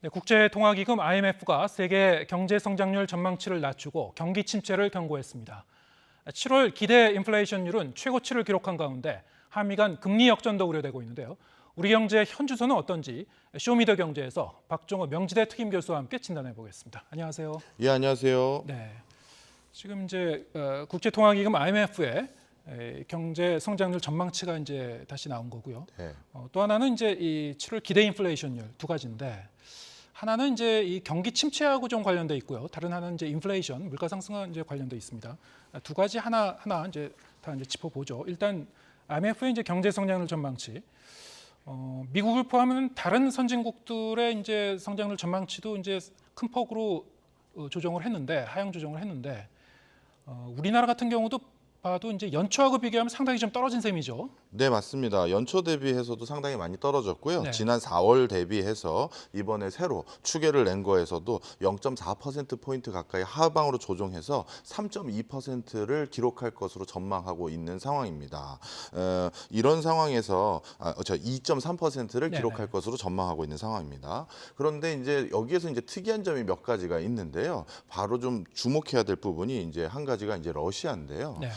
네, 국제통화기금 IMF가 세계 경제 성장률 전망치를 낮추고 경기 침체를 경고했습니다. 7월 기대 인플레이션율은 최고치를 기록한 가운데 한미 간 금리 역전도 우려되고 있는데요. 우리 경제의 현주소는 어떤지 쇼미더경제에서 박종호 명지대 특임 교수와 함께 진단해 보겠습니다. 안녕하세요. 예, 안녕하세요. 네, 지금 이제 국제통화기금 IMF의 경제 성장률 전망치가 이제 다시 나온 거고요. 네. 또 하나는 이제 이 7월 기대 인플레이션율 두 가지인데. 하나는 이제 이 경기 침체하고 좀 관련돼 있고요. 다른 하나는 이제 인플레이션, 물가 상승과 이제 관련돼 있습니다. 두 가지 하나 이제 다 이제 짚어보죠. 일단 IMF의 이제 경제 성장률 전망치, 미국을 포함한 다른 선진국들의 이제 성장률 전망치도 이제 큰 폭으로 조정을 했는데 하향 조정을 했는데 우리나라 같은 경우도 봐도 이제 연초하고 비교하면 상당히 좀 떨어진 셈이죠. 네, 맞습니다. 연초 대비해서도 상당히 많이 떨어졌고요. 네. 지난 4월 대비해서 이번에 새로 추계를 낸 거에서도 0.4%포인트 가까이 하방으로 조정해서 3.2%를 기록할 것으로 전망하고 있는 상황입니다. 이런 상황에서 2.3%를 기록할 네네. 것으로 전망하고 있는 상황입니다. 그런데 이제 여기에서 이제 특이한 점이 몇 가지가 있는데요. 바로 좀 주목해야 될 부분이 이제 한 가지가 이제 러시아인데요. 네.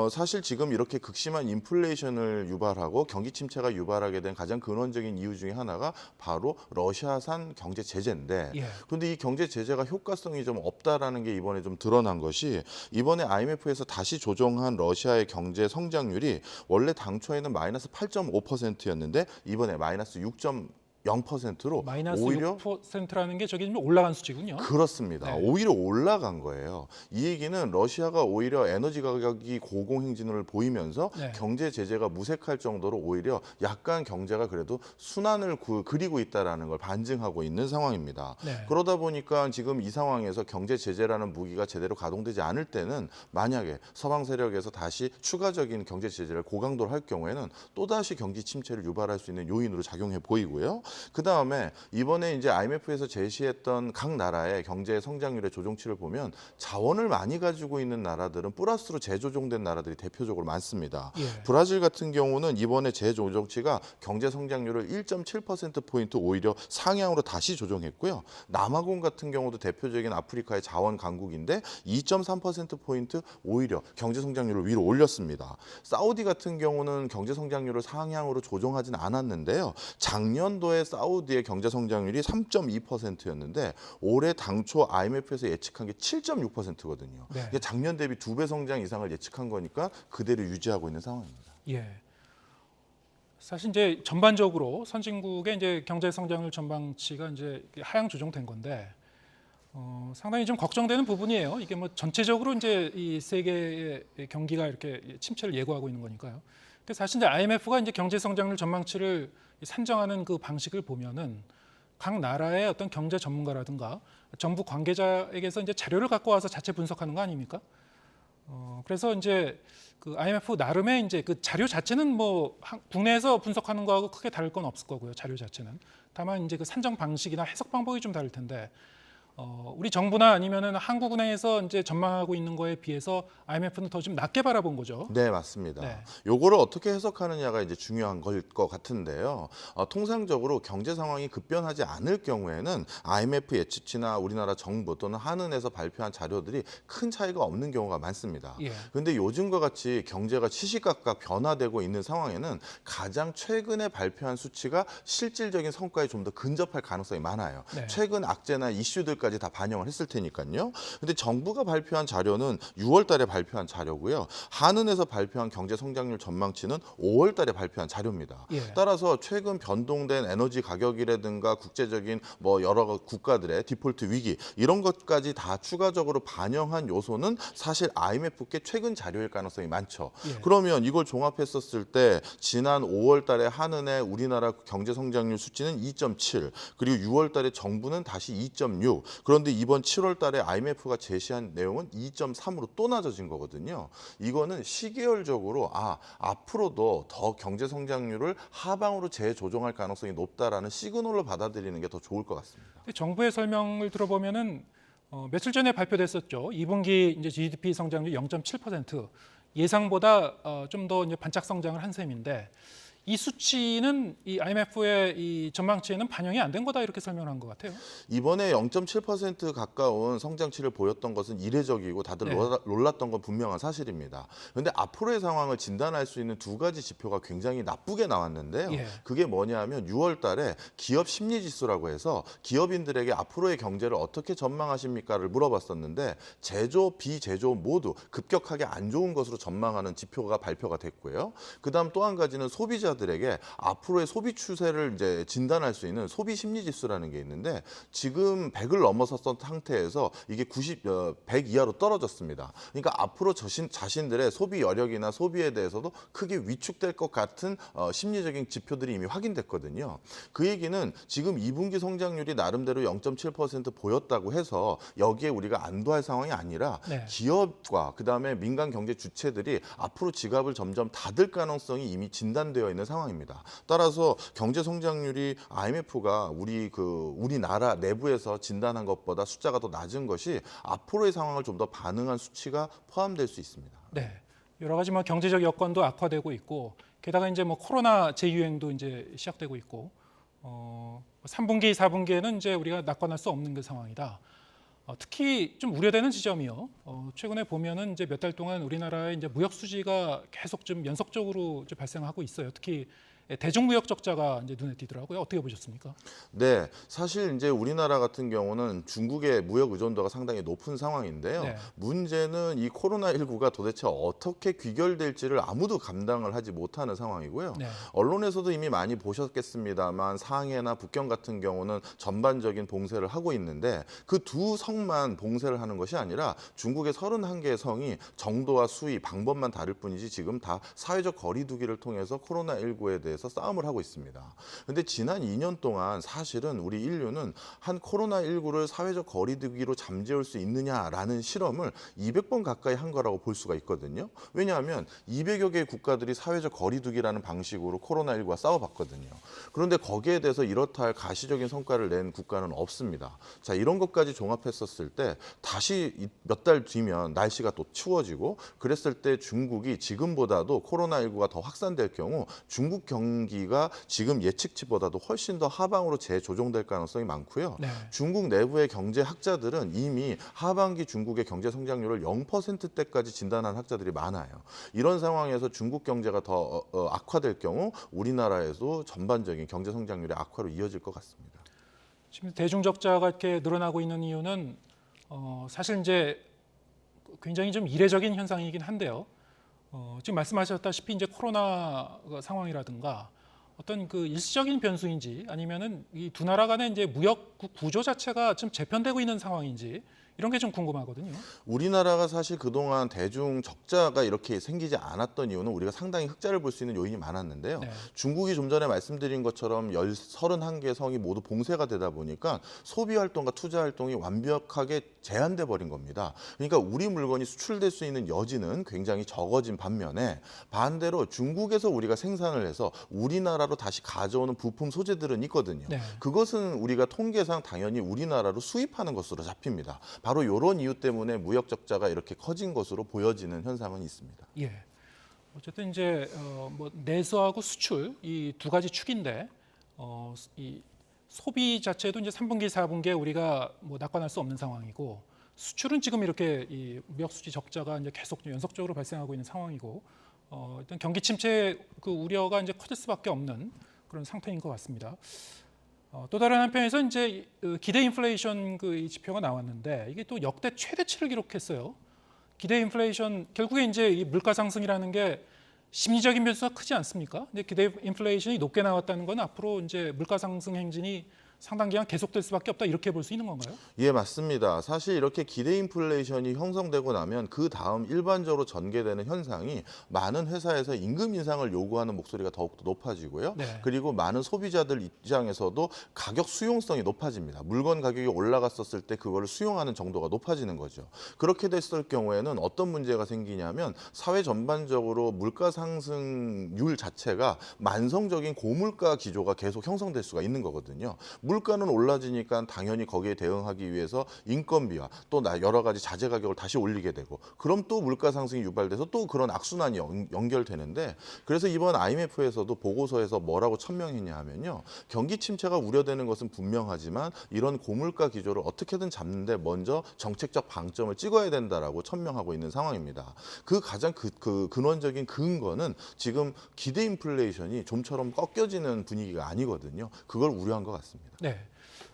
사실 지금 이렇게 극심한 인플레이션을 유발하고 경기 침체가 유발하게 된 가장 근원적인 이유 중에 하나가 바로 러시아산 경제 제재인데, 예. 그런데 이 경제 제재가 효과성이 좀 없다라는 게 이번에 좀 드러난 것이, 이번에 IMF에서 다시 조정한 러시아의 경제 성장률이 원래 당초에는 마이너스 8.5%였는데 이번에 마이너스 6.0%로 마이너스 오히려 6%라는 게 저기 좀 올라간 수치군요. 그렇습니다. 네. 오히려 올라간 거예요. 이 얘기는 러시아가 오히려 에너지 가격이 고공행진을 보이면서 네. 경제 제재가 무색할 정도로 오히려 약간 경제가 그래도 순환을 그리고 있다라는 걸 반증하고 있는 상황입니다. 네. 그러다 보니까 지금 이 상황에서 경제 제재라는 무기가 제대로 가동되지 않을 때는 만약에 서방 세력에서 다시 추가적인 경제 제재를 고강도로 할 경우에는 또다시 경기 침체를 유발할 수 있는 요인으로 작용해 보이고요. 그다음에 이번에 이제 IMF에서 제시했던 각 나라의 경제 성장률의 조정치를 보면 자원을 많이 가지고 있는 나라들은 플러스로 재조정된 나라들이 대표적으로 많습니다. 예. 브라질 같은 경우는 이번에 재조정치가 경제 성장률을 1.7%포인트 오히려 상향으로 다시 조정했고요. 남아공 같은 경우도 대표적인 아프리카의 자원 강국인데 2.3%포인트 오히려 경제 성장률을 위로 올렸습니다. 사우디 같은 경우는 경제 성장률을 상향으로 조정하진 않았는데요. 작년도에 사우디의 경제 성장률이 3.2%였는데 올해 당초 IMF에서 예측한 게 7.6%거든요. 네. 이게 작년 대비 2배 성장 이상을 예측한 거니까 그대로 유지하고 있는 상황입니다. 예. 사실 이제 전반적으로 선진국의 이제 경제 성장률 전망치가 이제 하향 조정된 건데 상당히 좀 걱정되는 부분이에요. 이게 뭐 전체적으로 이제 이 세계의 경기가 이렇게 침체를 예고하고 있는 거니까요. 근데 사실 이제 IMF가 이제 경제 성장률 전망치를 산정하는 그 방식을 보면은 각 나라의 어떤 경제 전문가라든가 정부 관계자에게서 이제 자료를 갖고 와서 자체 분석하는 거 아닙니까? 그래서 이제 그 IMF 나름의 이제 그 자료 자체는 뭐 국내에서 분석하는 거하고 크게 다를 건 없을 거고요. 자료 자체는 다만 이제 그 산정 방식이나 해석 방법이 좀 다를 텐데 우리 정부나 아니면은 한국은행에서 이제 전망하고 있는 거에 비해서 IMF는 더 좀 낮게 바라본 거죠. 네, 맞습니다. 네. 요거를 어떻게 해석하느냐가 이제 중요한 걸 것 같은데요. 통상적으로 경제 상황이 급변하지 않을 경우에는 IMF 예측치나 우리나라 정부 또는 한은에서 발표한 자료들이 큰 차이가 없는 경우가 많습니다. 예. 그런데 요즘과 같이 경제가 시시각각 변화되고 있는 상황에는 가장 최근에 발표한 수치가 실질적인 성과에 좀 더 근접할 가능성이 많아요. 네. 최근 악재나 이슈들까지 다 반영을 했을 테니까요. 근데 정부가 발표한 자료는 6월 달에 발표한 자료고요. 한은에서 발표한 경제 성장률 전망치는 5월 달에 발표한 자료입니다. 예. 따라서 최근 변동된 에너지 가격이라든가 국제적인 뭐 여러 국가들의 디폴트 위기 이런 것까지 다 추가적으로 반영한 요소는 사실 IMF께 최근 자료일 가능성이 많죠. 예. 그러면 이걸 종합했었을 때 지난 5월 달에 한은의 우리나라 경제 성장률 수치는 2.7, 그리고 6월 달에 정부는 다시 2.6. 그런데 이번 7월 달에 IMF가 제시한 내용은 2.3으로 또 낮아진 거거든요. 이거는 시계열적으로 앞으로도 더 경제 성장률을 하방으로 재조정할 가능성이 높다라는 시그널로 받아들이는 게 더 좋을 것 같습니다. 정부의 설명을 들어보면은 며칠 전에 발표됐었죠. 2분기 이제 GDP 성장률 0.7%, 예상보다 좀 더 이제 반짝 성장을 한 셈인데 이 수치는 이 IMF의 이 전망치에는 반영이 안 된 거다 이렇게 설명한 것 같아요. 이번에 0.7% 가까운 성장치를 보였던 것은 이례적이고 다들 네. 놀랐던 건 분명한 사실입니다. 그런데 앞으로의 상황을 진단할 수 있는 두 가지 지표가 굉장히 나쁘게 나왔는데요. 예. 그게 뭐냐면 6월 달에 기업 심리 지수라고 해서 기업인들에게 앞으로의 경제를 어떻게 전망하십니까를 물어봤었는데 제조, 비제조 모두 급격하게 안 좋은 것으로 전망하는 지표가 발표가 됐고요. 그다음 또 한 가지는 소비자들에게 앞으로의 소비 추세를 이제 진단할 수 있는 소비 심리 지수라는 게 있는데 지금 100을 넘어섰던 상태에서 이게 100 이하로 떨어졌습니다. 그러니까 앞으로 자신들의 소비 여력이나 소비에 대해서도 크게 위축될 것 같은 심리적인 지표들이 이미 확인됐거든요. 그 얘기는 지금 2분기 성장률이 나름대로 0.7% 보였다고 해서 여기에 우리가 안도할 상황이 아니라 네. 기업과 그다음에 민간 경제 주체들이 앞으로 지갑을 점점 닫을 가능성이 이미 진단되어 있는 상황입니다. 따라서 경제 성장률이 IMF가 우리나라 내부에서 진단한 것보다 숫자가 더 낮은 것이 앞으로의 상황을 좀 더 반응한 수치가 포함될 수 있습니다. 네. 여러 가지 뭐 경제적 여건도 악화되고 있고 게다가 이제 뭐 코로나 재유행도 이제 시작되고 있고 3분기, 4분기에는 이제 우리가 낙관할 수 없는 그 상황이다. 특히 좀 우려되는 지점이요. 최근에 보면은 이제 몇 달 동안 우리나라의 이제 무역 수지가 계속 좀 연속적으로 이제 발생하고 있어요. 특히 대중무역 적자가 이제 눈에 띄더라고요. 어떻게 보셨습니까? 네, 사실 이제 우리나라 같은 경우는 중국의 무역 의존도가 상당히 높은 상황인데요. 네. 문제는 이 코로나19가 도대체 어떻게 귀결될지를 아무도 감당을 하지 못하는 상황이고요. 네. 언론에서도 이미 많이 보셨겠습니다만 상해나 북경 같은 경우는 전반적인 봉쇄를 하고 있는데 그 두 성만 봉쇄를 하는 것이 아니라 중국의 31개의 성이 정도와 수위, 방법만 다를 뿐이지 지금 다 사회적 거리두기를 통해서 코로나19에 대해서 싸움을 하고 있습니다. 그런데 지난 2년 동안 사실은 우리 인류는 한 코로나19를 사회적 거리두기로 잠재울 수 있느냐라는 실험을 200번 가까이 한 거라고 볼 수가 있거든요. 왜냐하면 200여 개의 국가들이 사회적 거리두기라는 방식으로 코로나19와 싸워봤거든요. 그런데 거기에 대해서 이렇다 할 가시적인 성과를 낸 국가는 없습니다. 자, 이런 것까지 종합했었을 때 다시 몇 달 뒤면 날씨가 또 추워지고 그랬을 때 중국이 지금보다도 코로나19가 더 확산될 경우 중국 경기가 지금 예측치보다도 훨씬 더 하방으로 재조정될 가능성이 많고요. 네. 중국 내부의 경제 학자들은 이미 하반기 중국의 경제 성장률을 0%대까지 진단한 학자들이 많아요. 이런 상황에서 중국 경제가 더 악화될 경우 우리나라에도 전반적인 경제 성장률의 악화로 이어질 것 같습니다. 지금 대중 적자가 이렇게 늘어나고 있는 이유는 사실 이제 굉장히 좀 이례적인 현상이긴 한데요. 지금 말씀하셨다시피 이제 코로나 상황이라든가 어떤 그 일시적인 변수인지 아니면은 이 두 나라 간의 이제 무역 구조 자체가 좀 재편되고 있는 상황인지 이런 게 좀 궁금하거든요. 우리나라가 사실 그동안 대중 적자가 이렇게 생기지 않았던 이유는 우리가 상당히 흑자를 볼 수 있는 요인이 많았는데요. 네. 중국이 좀 전에 말씀드린 것처럼 31개 성이 모두 봉쇄가 되다 보니까 소비 활동과 투자 활동이 완벽하게 제한돼 버린 겁니다. 그러니까 우리 물건이 수출될 수 있는 여지는 굉장히 적어진 반면에 반대로 중국에서 우리가 생산을 해서 우리나라로 다시 가져오는 부품 소재들은 있거든요. 네. 그것은 우리가 통계상 당연히 우리나라로 수입하는 것으로 잡힙니다. 바로 이런 이유 때문에 무역 적자가 이렇게 커진 것으로 보여지는 현상은 있습니다. 예. 어쨌든 이제 뭐 내수하고 수출 이 두 가지 축인데 이 소비 자체도 이제 3분기, 4분기에 우리가 뭐 낙관할 수 없는 상황이고 수출은 지금 이렇게 이 무역 수지 적자가 이제 계속 연속적으로 발생하고 있는 상황이고 일단 경기 침체 그 우려가 이제 커질 수밖에 없는 그런 상태인 것 같습니다. 또 다른 한편에서 이제 기대 인플레이션 이 지표가 나왔는데 이게 또 역대 최대치를 기록했어요. 기대 인플레이션 결국에 이제 이 물가 상승이라는 게 심리적인 변수가 크지 않습니까? 근데 기대 인플레이션이 높게 나왔다는 건 앞으로 이제 물가 상승 행진이 상당 기간 계속될 수밖에 없다 이렇게 볼 수 있는 건가요? 예, 맞습니다. 사실 이렇게 기대 인플레이션이 형성되고 나면 그 다음 일반적으로 전개되는 현상이 많은 회사에서 임금 인상을 요구하는 목소리가 더욱더 높아지고요. 네. 그리고 많은 소비자들 입장에서도 가격 수용성이 높아집니다. 물건 가격이 올라갔었을 때 그거를 수용하는 정도가 높아지는 거죠. 그렇게 됐을 경우에는 어떤 문제가 생기냐면 사회 전반적으로 물가 상승률 자체가 만성적인 고물가 기조가 계속 형성될 수가 있는 거거든요. 물가는 올라지니까 당연히 거기에 대응하기 위해서 인건비와 또 여러 가지 자재 가격을 다시 올리게 되고 그럼 또 물가 상승이 유발돼서 또 그런 악순환이 연결되는데 그래서 이번 IMF에서도 보고서에서 뭐라고 천명했냐 하면요. 경기 침체가 우려되는 것은 분명하지만 이런 고물가 기조를 어떻게든 잡는데 먼저 정책적 방점을 찍어야 된다라고 천명하고 있는 상황입니다. 그 가장 그 근원적인 근거는 지금 기대 인플레이션이 좀처럼 꺾여지는 분위기가 아니거든요. 그걸 우려한 것 같습니다. 네.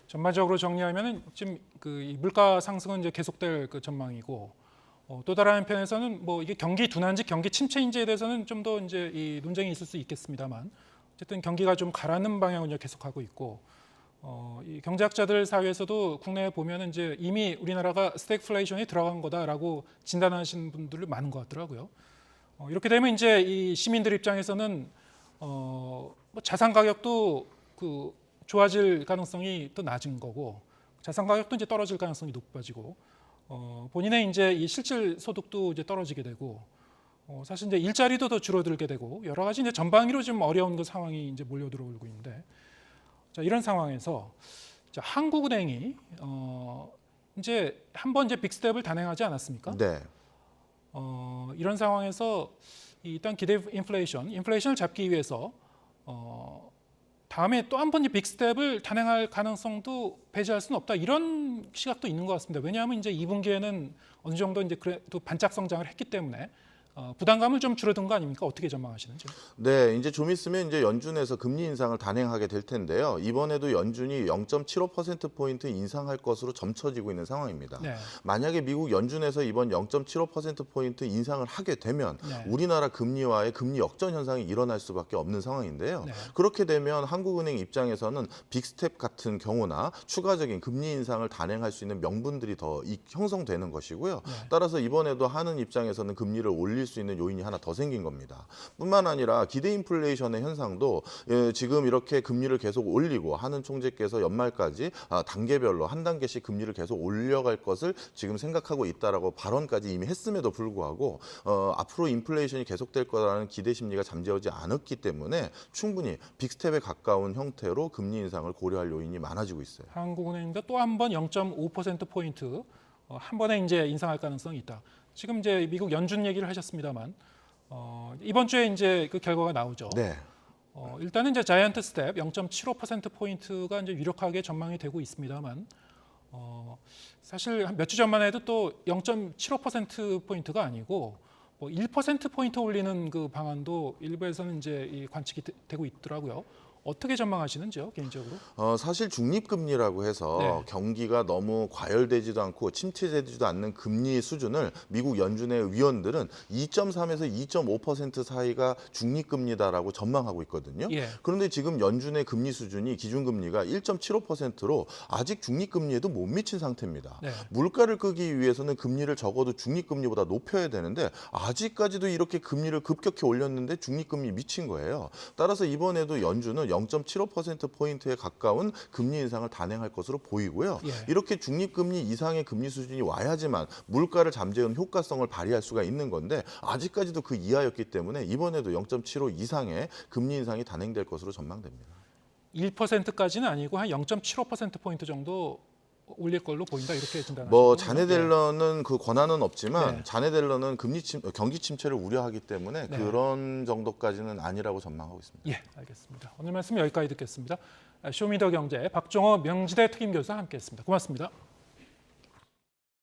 전반적으로 정리하면은 지금 이 물가 상승은 이제 계속될 그 전망이고 또 다른 한편에서는 뭐 이게 경기 둔화인지 경기 침체인지에 대해서는 좀 더 이제 이 논쟁이 있을 수 있겠습니다만 어쨌든 경기가 좀 가라앉는 방향을 이제 계속하고 있고 이 경제학자들 사이에서도 국내에 보면은 이제 이미 우리나라가 스태그플레이션이 들어간 거다라고 진단하시는 분들이 많은 것 같더라고요. 이렇게 되면 이제 이 시민들 입장에서는 뭐 자산 가격도 그 좋아질 가능성이 또 낮은 거고 자산 가격도 이제 떨어질 가능성이 높아지고 본인의 이제 이 실질 소득도 이제 떨어지게 되고 사실 이제 일자리도 더 줄어들게 되고 여러 가지 이제 전방위로 좀 어려운 그 상황이 이제 몰려 들어오고 있는데 자, 이런 상황에서 자, 한국은행이 이제 한번 이제 빅스텝을 단행하지 않았습니까? 네. 이런 상황에서 일단 기대 인플레이션을 잡기 위해서 다음에 또 한 번 빅스텝을 단행할 가능성도 배제할 수는 없다. 이런 시각도 있는 것 같습니다. 왜냐하면 이제 2분기에는 어느 정도 이제 그래도 반짝 성장을 했기 때문에 부담감을 좀 줄어든 거 아닙니까? 어떻게 전망하시는지? 네, 이제 좀 있으면 이제 연준에서 금리 인상을 단행하게 될 텐데요. 이번에도 연준이 0.75%포인트 인상할 것으로 점쳐지고 있는 상황입니다. 네. 만약에 미국 연준에서 이번 0.75%포인트 인상을 하게 되면 네. 우리나라 금리와의 금리 역전 현상이 일어날 수밖에 없는 상황인데요. 네. 그렇게 되면 한국은행 입장에서는 빅스텝 같은 경우나 추가적인 금리 인상을 단행할 수 있는 명분들이 더 형성되는 것이고요. 네. 따라서 이번에도 하는 입장에서는 금리를 올릴 수 있는 요인이 하나 더 생긴 겁니다. 뿐만 아니라 기대 인플레이션의 현상도 지금 이렇게 금리를 계속 올리고 하는 총재께서 연말까지 단계별로 한 단계씩 금리를 계속 올려갈 것을 지금 생각하고 있다라고 발언까지 이미 했음에도 불구하고 앞으로 인플레이션이 계속될 거라는 기대 심리가 잠재우지 않았기 때문에 충분히 빅스텝에 가까운 형태로 금리 인상을 고려할 요인이 많아지고 있어요. 한국은행도 또 한 번 0.5%포인트 한 번에 이제 인상할 가능성이 있다. 지금 이제 미국 연준 얘기를 하셨습니다만 이번 주에 이제 그 결과가 나오죠. 네. 일단은 이제 자이언트 스텝 0.75%포인트가 이제 유력하게 전망이 되고 있습니다만 사실 한 몇 주 전만 해도 또 0.75%포인트가 아니고 뭐 1%포인트 올리는 그 방안도 일부에서는 이제 이 관측이 되고 있더라고요. 어떻게 전망하시는지요, 개인적으로? 사실 중립금리라고 해서 네. 경기가 너무 과열되지도 않고 침체되지도 않는 금리 수준을 미국 연준의 위원들은 2.3에서 2.5% 사이가 중립금리다라고 전망하고 있거든요. 예. 그런데 지금 연준의 금리 수준이 기준금리가 1.75%로 아직 중립금리에도 못 미친 상태입니다. 네. 물가를 끄기 위해서는 금리를 적어도 중립금리보다 높여야 되는데 아직까지도 이렇게 금리를 급격히 올렸는데 중립금리 미친 거예요. 따라서 이번에도 연준은 0.75%포인트에 가까운 금리 인상을 단행할 것으로 보이고요. 예. 이렇게 중립금리 이상의 금리 수준이 와야지만 물가를 잠재우는 효과성을 발휘할 수가 있는 건데 아직까지도 그 이하였기 때문에 이번에도 0.75 이상의 금리 인상이 단행될 것으로 전망됩니다. 1%까지는 아니고 한 0.75%포인트 정도 올릴 걸로 보인다 이렇게 진단하시죠. 뭐 자네 델러는 그 권한은 없지만 네. 자네 델러는 경기 침체를 우려하기 때문에 네. 그런 정도까지는 아니라고 전망하고 있습니다. 예, 알겠습니다. 오늘 말씀 여기까지 듣겠습니다. 쇼미더경제 박종호 명지대 특임교수와 함께했습니다. 고맙습니다.